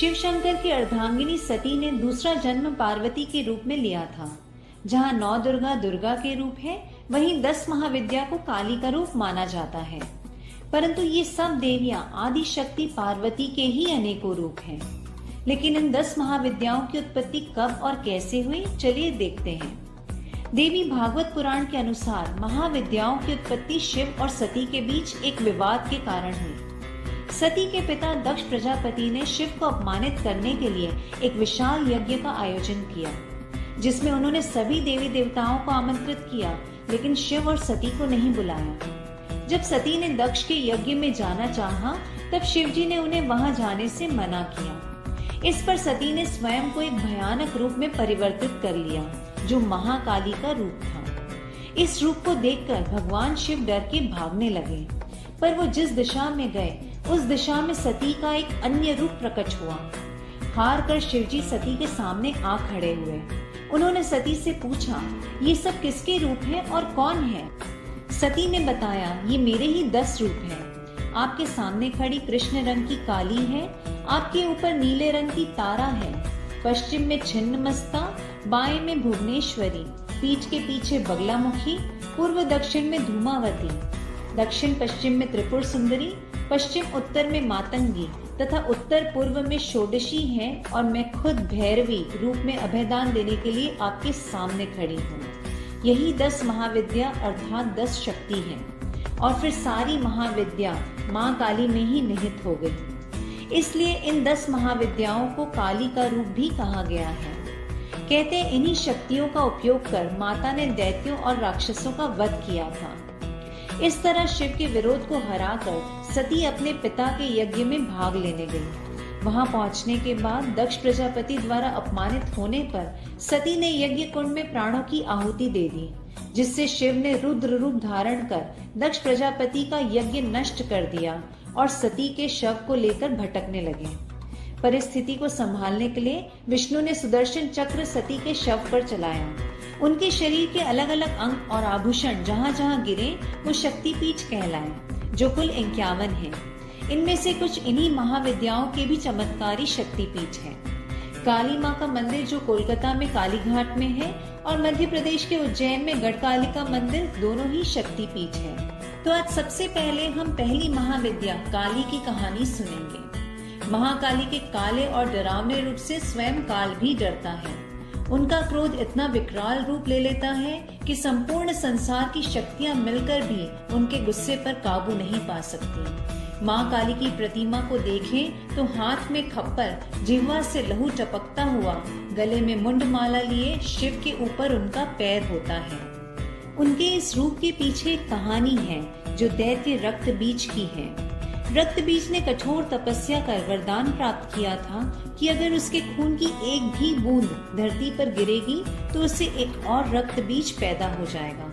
शिव शंकर की अर्धांगिनी सती ने दूसरा जन्म पार्वती के रूप में लिया था। जहाँ 9 दुर्गा दुर्गा के रूप है, वहीं 10 महाविद्या को काली का रूप माना जाता है। परंतु ये सब देवियां आदि शक्ति पार्वती के ही अनेकों रूप हैं। लेकिन इन 10 महाविद्याओं की उत्पत्ति कब और कैसे हुई, चलिए देखते हैं। देवी भागवत पुराण के अनुसार महाविद्याओं की उत्पत्ति शिव और सती के बीच एक विवाद के कारण हुई। सती के पिता दक्ष प्रजापति ने शिव को अपमानित करने के लिए एक विशाल यज्ञ का आयोजन किया, जिसमें उन्होंने सभी देवी देवताओं को आमंत्रित किया, लेकिन शिव और सती को नहीं बुलाया। जब सती ने दक्ष के यज्ञ में जाना चाहा, तब शिव जी ने उन्हें वहां जाने से मना किया। इस पर सती ने स्वयं को एक भयानक रूप में परिवर्तित कर लिया, जो महाकाली का रूप था। इस रूप को देखकर भगवान शिव डर के भागने लगे, पर वो जिस दिशा में गए, उस दिशा में सती का एक अन्य रूप प्रकट हुआ। हार कर शिव जी सती के सामने आ खड़े हुए। उन्होंने सती से पूछा, ये सब किसके रूप हैं और कौन है? सती ने बताया, ये मेरे ही 10 रूप हैं। आपके सामने खड़ी कृष्ण रंग की काली है, आपके ऊपर नीले रंग की तारा है, पश्चिम में छिन्नमस्ता, बाएं में भुवनेश्वरी, पीठ के पीछे बगलामुखी, पूर्व दक्षिण में धूमावती, दक्षिण पश्चिम में त्रिपुर सुंदरी, पश्चिम उत्तर में मातंगी तथा उत्तर पूर्व में षोडशी है, और मैं खुद भैरवी रूप में अभयदान देने के लिए आपके सामने खड़ी हूँ। यही 10 महाविद्या अर्थात 10 शक्ति हैं, और फिर सारी महाविद्या माँ काली में ही निहित हो गई। इसलिए इन 10 महाविद्याओं को काली का रूप भी कहा गया है। कहते हैं, इन्हीं शक्तियों का उपयोग कर माता ने दैत्यों और राक्षसों का वध किया था। इस तरह शिव के विरोध को हराकर सती अपने पिता के यज्ञ में भाग लेने गई। वहां पहुंचने के बाद दक्ष प्रजापति द्वारा अपमानित होने पर सती ने यज्ञ कुंड में प्राणों की आहुति दे दी, जिससे शिव ने रुद्र रूप धारण कर दक्ष प्रजापति का यज्ञ नष्ट कर दिया और सती के शव को लेकर भटकने लगे। परिस्थिति को संभालने के लिए विष्णु ने सुदर्शन चक्र सती के शव पर चलाया। उनके शरीर के अलग अलग अंग और आभूषण जहाँ जहाँ गिरे वो शक्तिपीठ कहलाए, जो कुल 51 है। इनमें से कुछ इन्हीं महाविद्याओं के भी चमत्कारी शक्तिपीठ हैं। काली माँ का मंदिर जो कोलकाता में कालीघाट में है और मध्य प्रदेश के उज्जैन में गढ़कालिका मंदिर, दोनों ही शक्तिपीठ है। तो आज सबसे पहले हम पहली महाविद्या काली की कहानी सुनेंगे। महाकाली के काले और डरावने रूप से स्वयं काल भी डरता है। उनका क्रोध इतना विकराल रूप ले लेता है कि संपूर्ण संसार की शक्तियां मिलकर भी उनके गुस्से पर काबू नहीं पा सकती। माँ काली की प्रतिमा को देखें तो हाथ में खप्पर, जिह्वा से लहू टपकता हुआ, गले में मुंडमाला लिए शिव के ऊपर उनका पैर होता है। उनके इस रूप के पीछे एक कहानी है जो दैत्य रक्त बीज की है। रक्त बीज ने कठोर तपस्या कर वरदान प्राप्त किया था कि अगर उसके खून की एक भी बूंद धरती पर गिरेगी तो उससे एक और रक्त बीज पैदा हो जाएगा।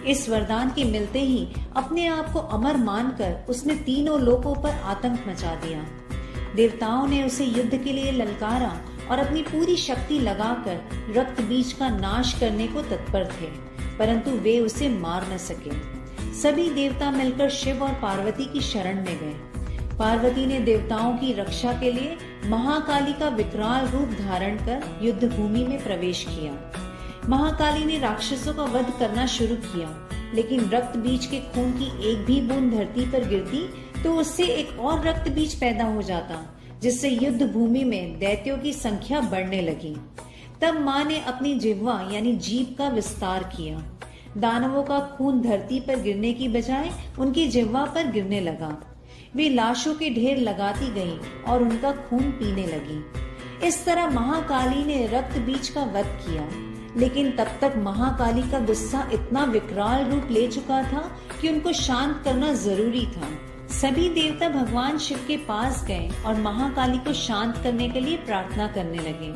इस वरदान के मिलते ही अपने आप को अमर मानकर उसने तीनों लोकों पर आतंक मचा दिया। देवताओं ने उसे युद्ध के लिए ललकारा और अपनी पूरी शक्ति लगाकर रक्त बीज का नाश करने को तत्पर थे, परंतु वे उसे मार न सके। सभी देवता मिलकर शिव और पार्वती की शरण में गए। पार्वती ने देवताओं की रक्षा के लिए महाकाली का विकराल रूप धारण कर युद्ध भूमि में प्रवेश किया। महाकाली ने राक्षसों का वध करना शुरू किया, लेकिन रक्त बीज के खून की एक भी बूंद धरती पर गिरती तो उससे एक और रक्त बीज पैदा हो जाता, जिससे युद्ध भूमि में दैत्यों की संख्या बढ़ने लगी। तब माँ ने अपनी जिह्वा यानी जीभ का विस्तार किया। दानवों का खून धरती पर गिरने की बजाय उनकी जिह्वा पर गिरने लगा। वे लाशों के ढेर लगाती गईं और उनका खून पीने लगी। इस तरह महाकाली ने रक्त बीज का वध किया, लेकिन तब तक महाकाली का गुस्सा इतना विकराल रूप ले चुका था कि उनको शांत करना जरूरी था। सभी देवता भगवान शिव के पास गए और महाकाली को शांत करने के लिए प्रार्थना करने लगे।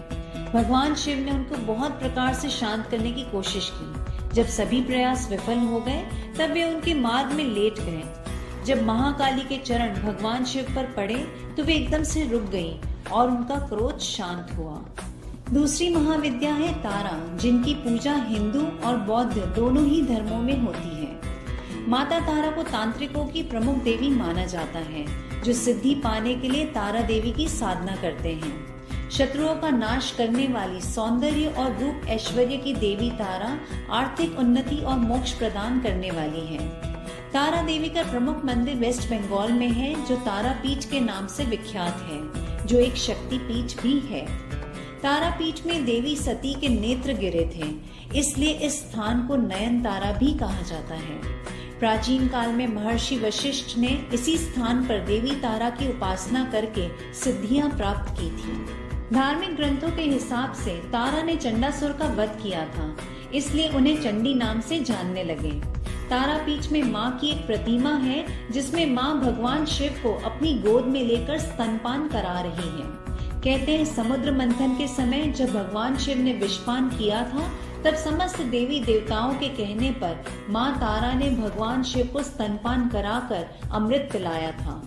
भगवान शिव ने उनको बहुत प्रकार से शांत करने की कोशिश की। जब सभी प्रयास विफल हो गए तब वे उनके मार्ग में लेट गए। जब महाकाली के चरण भगवान शिव पर पड़े तो वे एकदम से रुक गईं और उनका क्रोध शांत हुआ। दूसरी महाविद्या है तारा, जिनकी पूजा हिंदू और बौद्ध दोनों ही धर्मों में होती है। माता तारा को तांत्रिकों की प्रमुख देवी माना जाता है। जो सिद्धि पाने के लिए तारा देवी की साधना करते हैं। शत्रुओं का नाश करने वाली, सौंदर्य और रूप ऐश्वर्य की देवी तारा आर्थिक उन्नति और मोक्ष प्रदान करने वाली है। तारा देवी का प्रमुख मंदिर वेस्ट बंगाल में है, जो तारापीठ के नाम से विख्यात है, जो एक शक्ति पीठ भी है। तारापीठ में देवी सती के नेत्र गिरे थे, इसलिए इस स्थान को नयन तारा भी कहा जाता है। प्राचीन काल में महर्षि वशिष्ठ ने इसी स्थान पर देवी तारा की उपासना करके सिद्धियां प्राप्त की थी। धार्मिक ग्रंथों के हिसाब से तारा ने चंडासुर का वध किया था, इसलिए उन्हें चंडी नाम से जानने लगे। तारापीठ में माँ की एक प्रतिमा है, जिसमें माँ भगवान शिव को अपनी गोद में लेकर स्तनपान करा रही है। कहते हैं समुद्र मंथन के समय जब भगवान शिव ने विषपान किया था, तब समस्त देवी देवताओं के कहने पर माँ तारा ने भगवान शिव को स्तनपान कराकर अमृत पिलाया था।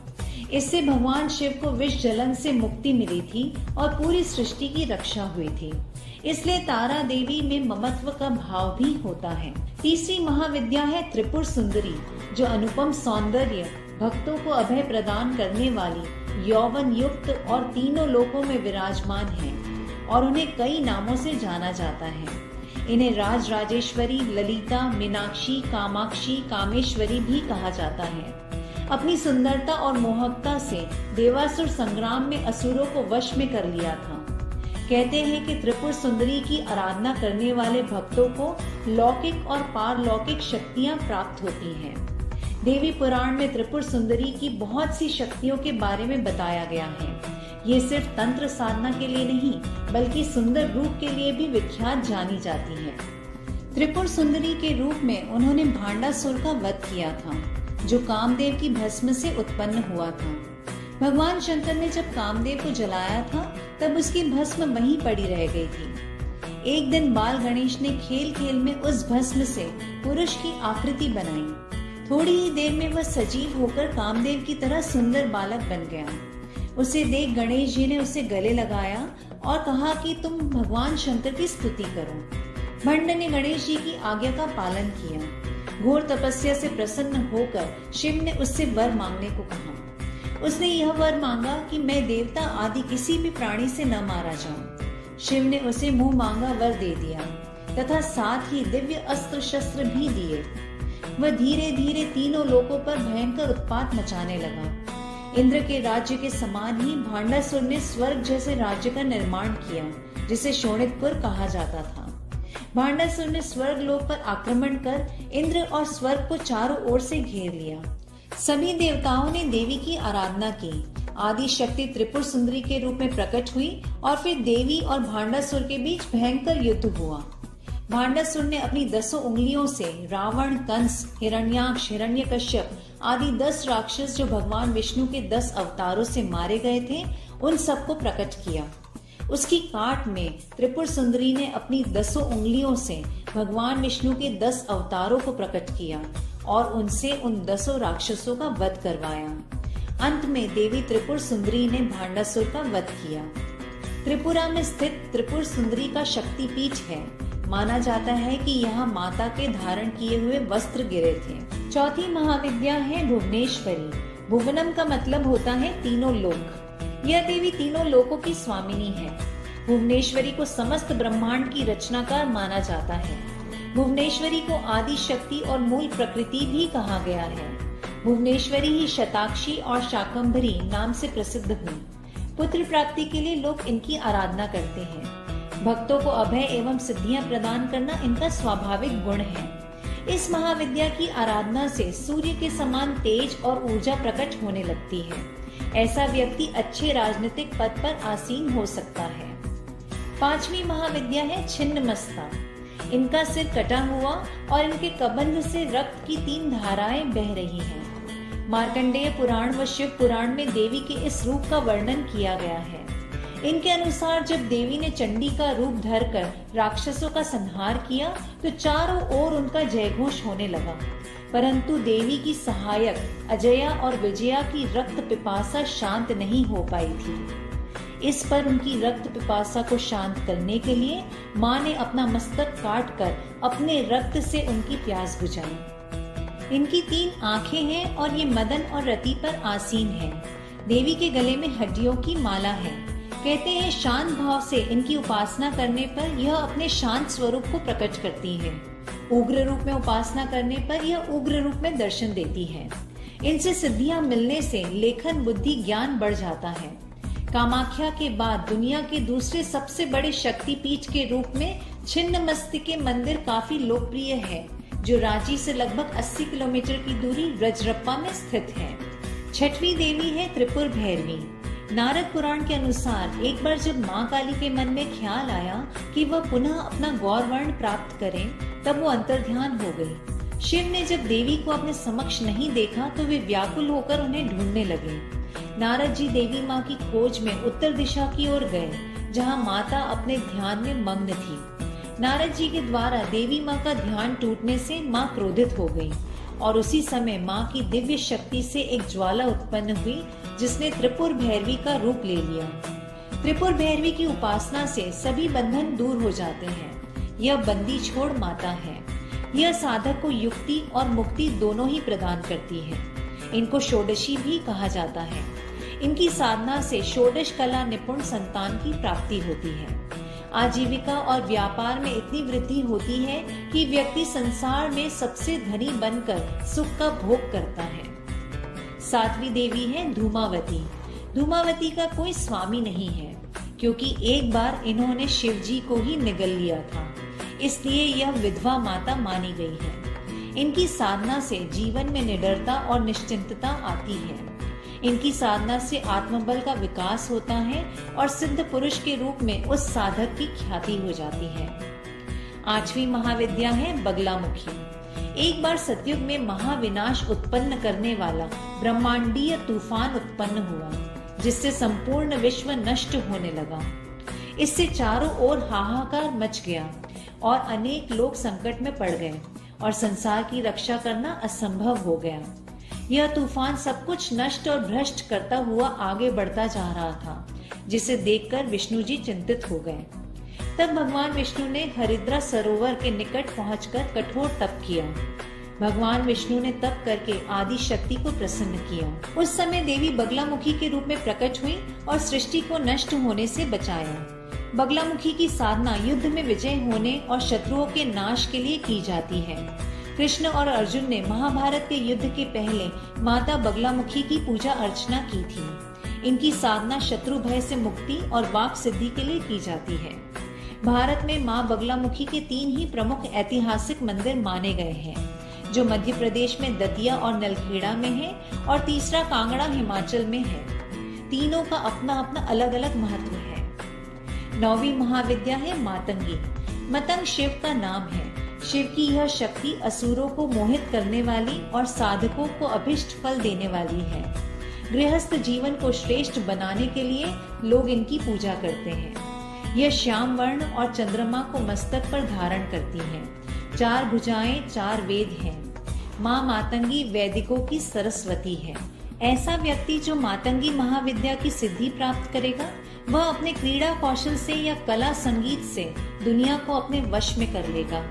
इससे भगवान शिव को विष जलन से मुक्ति मिली थी और पूरी सृष्टि की रक्षा हुई थी। इसलिए तारा देवी में ममत्व का भाव भी होता है। तीसरी महाविद्या है त्रिपुर सुंदरी, जो अनुपम सौंदर्य, भक्तों को अभय प्रदान करने वाली, यौवन युक्त और तीनों लोकों में विराजमान है और उन्हें कई नामों से जाना जाता है। इन्हें राज राजेश्वरी, ललिता, मीनाक्षी, कामाक्षी, कामेश्वरी भी कहा जाता है। अपनी सुंदरता और मोहकता से देवासुर संग्राम में असुरों को वश में कर लिया था। कहते हैं कि त्रिपुर सुंदरी की आराधना करने वाले भक्तों को लौकिक और पारलौकिक शक्तियां प्राप्त होती हैं। देवी पुराण में त्रिपुर सुंदरी की बहुत सी शक्तियों के बारे में बताया गया है। ये सिर्फ तंत्र साधना के लिए नहीं, बल्कि सुंदर रूप के लिए भी विख्यात जानी जाती है। त्रिपुर सुंदरी के रूप में उन्होंने भांडासुर का वध किया था, जो कामदेव की भस्म से उत्पन्न हुआ था। भगवान शंकर ने जब कामदेव को जलाया था, तब उसकी भस्म वहीं पड़ी रह गई थी। एक दिन बाल गणेश ने खेल खेल में उस भस्म से पुरुष की आकृति बनाई। थोड़ी ही देर में वह सजीव होकर कामदेव की तरह सुंदर बालक बन गया। उसे देख गणेश जी ने उसे गले लगाया और कहा कि तुम भगवान शंकर की स्तुति करो। भंड ने गणेश जी की आज्ञा का पालन किया। घोर तपस्या से प्रसन्न होकर शिव ने उससे वर मांगने को कहा। उसने यह वर मांगा कि मैं देवता आदि किसी भी प्राणी से न मारा जाऊं। शिव ने उसे मुंह मांगा वर दे दिया तथा साथ ही दिव्य अस्त्र शस्त्र भी दिए। वह धीरे धीरे तीनों लोकों पर भयंकर उत्पात मचाने लगा। इंद्र के राज्य के समान ही भांडासुर ने स्वर्ग जैसे राज्य का निर्माण किया, जिसे शोणितपुर कहा जाता था। भांडासुर ने स्वर्ग लोक पर आक्रमण कर इंद्र और स्वर्ग को चारों ओर से घेर लिया। सभी देवताओं ने देवी की आराधना की। आदि शक्ति त्रिपुर सुंदरी के रूप में प्रकट हुई और फिर देवी और भांडासुर के बीच भयंकर युद्ध हुआ। भांडासुर ने अपनी 10 उंगलियों से रावण, कंस, हिरण्याक्ष, हिरण्यकश्यप आदि 10 राक्षस जो भगवान विष्णु के 10 अवतारों से मारे गए थे, उन सबको प्रकट किया। उसकी काट में त्रिपुर सुंदरी ने अपनी 10 उंगलियों से भगवान विष्णु के 10 अवतारों को प्रकट किया और उनसे उन 10 राक्षसों का वध करवाया। अंत में देवी त्रिपुर सुंदरी ने भांडासुर का वध किया। त्रिपुरा में स्थित त्रिपुर सुंदरी का शक्तिपीठ है। माना जाता है कि यहाँ माता के धारण किए हुए वस्त्र गिरे थे। चौथी महाविद्या है भुवनेश्वरी। भुवनम का मतलब होता है तीनों लोक। यह देवी तीनों लोकों की स्वामिनी है। भुवनेश्वरी को समस्त ब्रह्मांड की रचनाकार माना जाता है। भुवनेश्वरी को आदि शक्ति और मूल प्रकृति भी कहा गया है। भुवनेश्वरी ही शताक्षी और शाकंभरी नाम से प्रसिद्ध हुई। पुत्र प्राप्ति के लिए लोग इनकी आराधना करते हैं। भक्तों को अभय एवं सिद्धियां प्रदान करना इनका स्वाभाविक गुण है। इस महाविद्या की आराधना से सूर्य के समान तेज और ऊर्जा प्रकट होने लगती है। ऐसा व्यक्ति अच्छे राजनीतिक पद पर आसीन हो सकता है। पांचवी महाविद्या है छिन्नमस्ता। इनका सिर कटा हुआ और इनके कबंध से रक्त की 3 धाराएं बह रही हैं। मार्कंडेय पुराण व शिव पुराण में देवी के इस रूप का वर्णन किया गया है। इनके अनुसार जब देवी ने चंडी का रूप धरकर राक्षसों का संहार किया, तो चारों ओर उनका जयघोष होने लगा। परंतु देवी की सहायक अजया और विजया की रक्त पिपासा शांत नहीं हो पाई थी। इस पर उनकी रक्त पिपासा को शांत करने के लिए माँ ने अपना मस्तक काट कर अपने रक्त से उनकी प्यास बुझाई। इनकी 3 आंखें हैं और ये मदन और रति पर आसीन है। देवी के गले में हड्डियों की माला है। कहते हैं शांत भाव से इनकी उपासना करने पर यह अपने शांत स्वरूप को प्रकट करती है। उग्र रूप में उपासना करने पर यह उग्र रूप में दर्शन देती है। इनसे सिद्धियां मिलने से लेखन, बुद्धि, ज्ञान बढ़ जाता है। कामाख्या के बाद दुनिया के दूसरे सबसे बड़े शक्तिपीठ के रूप में छिन्नमस्तिके मंदिर काफी लोकप्रिय है, जो रांची से लगभग 80 किलोमीटर की दूरी रजरप्पा में स्थित है। छठवीं देवी है त्रिपुर भैरवी। नारद पुराण के अनुसार एक बार जब मां काली के मन में ख्याल आया कि वह पुनः अपना गौर वर्ण प्राप्त करें, तब वो अंतर्ध्यान हो गई। शिव ने जब देवी को अपने समक्ष नहीं देखा तो वे व्याकुल होकर उन्हें ढूंढने लगे। नारद जी देवी माँ की खोज में उत्तर दिशा की ओर गए, जहाँ माता अपने ध्यान में मग्न थी। नारद जी के द्वारा देवी माँ का ध्यान टूटने से माँ क्रोधित हो गई और उसी समय माँ की दिव्य शक्ति से एक ज्वाला उत्पन्न हुई, जिसने त्रिपुर भैरवी का रूप ले लिया। त्रिपुर भैरवी की उपासना से सभी बंधन दूर हो जाते हैं। यह बंदी छोड़ माता है। यह साधक को युक्ति और मुक्ति दोनों ही प्रदान करती है। इनको षोडशी भी कहा जाता है। इनकी साधना से षोडश कला निपुण संतान की प्राप्ति होती है। आजीविका और व्यापार में इतनी वृद्धि होती है कि व्यक्ति संसार में सबसे धनी बनकर सुख का भोग करता है। सातवीं देवी है धूमावती। धूमावती का कोई स्वामी नहीं है, क्योंकि एक बार इन्होंने शिव जी को ही निगल लिया था, इसलिए यह विधवा माता मानी गई है। इनकी साधना से जीवन में निडरता और निश्चिंतता आती है। इनकी साधना से आत्मबल का विकास होता है और सिद्ध पुरुष के रूप में उस साधक की ख्याति हो जाती है। आठवीं महाविद्या है बगलामुखी। एक बार सतयुग में महाविनाश उत्पन्न करने वाला ब्रह्मांडीय तूफान उत्पन्न हुआ, जिससे संपूर्ण विश्व नष्ट होने लगा। इससे चारों ओर हाहाकार मच गया और अनेक लोग संकट में पड़ गए और संसार की रक्षा करना असंभव हो गया। यह तूफान सब कुछ नष्ट और भ्रष्ट करता हुआ आगे बढ़ता जा रहा था, जिसे देखकर विष्णु जी चिंतित हो गए। तब भगवान विष्णु ने हरिद्रा सरोवर के निकट पहुंचकर कठोर तप किया। भगवान विष्णु ने तप करके आदि शक्ति को प्रसन्न किया। उस समय देवी बगलामुखी के रूप में प्रकट हुई और सृष्टि को नष्ट होने से बचाया। बगलामुखी की साधना युद्ध में विजय होने और शत्रुओं के नाश के लिए की जाती है। कृष्ण और अर्जुन ने महाभारत के युद्ध के पहले माता बगलामुखी की पूजा अर्चना की थी। इनकी साधना शत्रु भय से मुक्ति और वाक सिद्धि के लिए की जाती है। भारत में मां बगलामुखी के 3 ही प्रमुख ऐतिहासिक मंदिर माने गए हैं, जो मध्य प्रदेश में दतिया और नलखेड़ा में है और तीसरा कांगड़ा हिमाचल में है। तीनों का अपना अपना अलग अलग महत्व है। 9वीं महाविद्या है मातंगी। मतंग शिव का नाम है। शिव की यह शक्ति असुरों को मोहित करने वाली और साधकों को अभिष्ट फल देने वाली है। गृहस्थ जीवन को श्रेष्ठ बनाने के लिए लोग इनकी पूजा करते हैं। यह श्याम वर्ण और चंद्रमा को मस्तक पर धारण करती है। 4 भुजाएं, 4 वेद हैं। माँ मातंगी वैदिकों की सरस्वती है। ऐसा व्यक्ति जो मातंगी महाविद्या की सिद्धि प्राप्त करेगा, वह अपने क्रीड़ा कौशल से या कला संगीत से दुनिया को अपने वश में कर लेगा।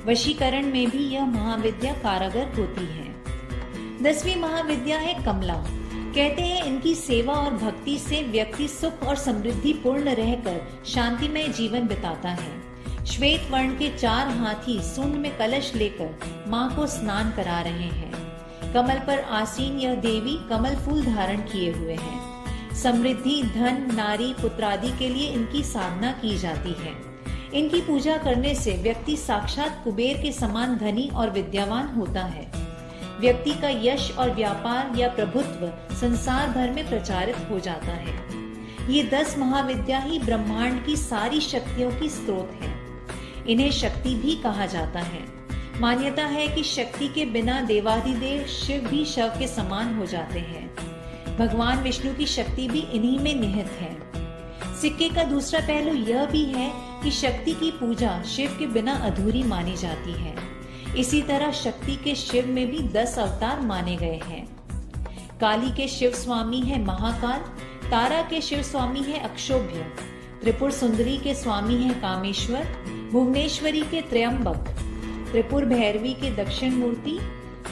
वशीकरण में भी यह महाविद्या कारगर होती है। 10वीं महाविद्या है कमला। कहते हैं इनकी सेवा और भक्ति से व्यक्ति सुख और समृद्धि पूर्ण रहकर शांतिमय जीवन बिताता है। श्वेत वर्ण के 4 हाथी सूंड में कलश लेकर माँ को स्नान करा रहे हैं। कमल पर आसीन यह देवी कमल फूल धारण किए हुए हैं। समृद्धि, धन, नारी, पुत्रादि के लिए इनकी साधना की जाती है। इनकी पूजा करने से व्यक्ति साक्षात कुबेर के समान धनी और विद्यावान होता है। व्यक्ति का यश और व्यापार या प्रभुत्व संसार भर में प्रचारित हो जाता है। ये 10 महाविद्या ही ब्रह्मांड की सारी शक्तियों की स्रोत है। इन्हें शक्ति भी कहा जाता है। मान्यता है कि शक्ति के बिना देवाधिदेव शिव भी शव के समान हो जाते हैं। भगवान विष्णु की शक्ति भी इन्हीं में निहित है। सिक्के का दूसरा पहलू यह भी है कि शक्ति की पूजा शिव के बिना अधूरी मानी जाती है। इसी तरह शक्ति के शिव में भी 10 अवतार माने गए हैं। काली के शिव स्वामी है महाकाल, तारा के शिव स्वामी है अक्षोभ्य, त्रिपुर सुंदरी के स्वामी है कामेश्वर, भुवनेश्वरी के त्र्यंबक, त्रिपुर भैरवी के दक्षिण मूर्ति,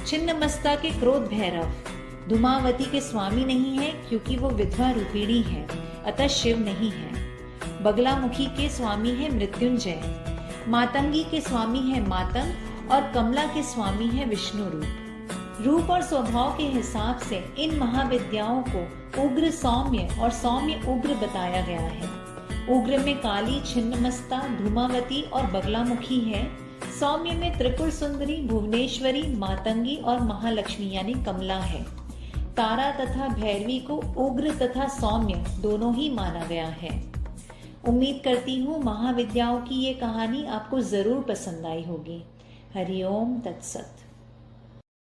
छिन्नमस्ता के क्रोध भैरव, धूमावती के स्वामी नहीं है क्योंकि वो विधवा रूपिणी है, अतः शिव नहीं है। बगलामुखी के स्वामी है मृत्युंजय, मातंगी के स्वामी है मातंग और कमला के स्वामी है विष्णु रूप। रूप और स्वभाव के हिसाब से इन महाविद्याओं को उग्र सौम्य और सौम्य उग्र बताया गया है। उग्र में काली, छिन्नमस्ता, धूमावती और बगलामुखी है। सौम्य में त्रिपुर सुंदरी, भुवनेश्वरी, मातंगी और महालक्ष्मी यानी कमला है। तारा तथा भैरवी को उग्र तथा सौम्य दोनों ही माना गया है। उम्मीद करती हूँ महाविद्याओं की ये कहानी आपको जरूर पसंद आई होगी। हरिओम तत्सत।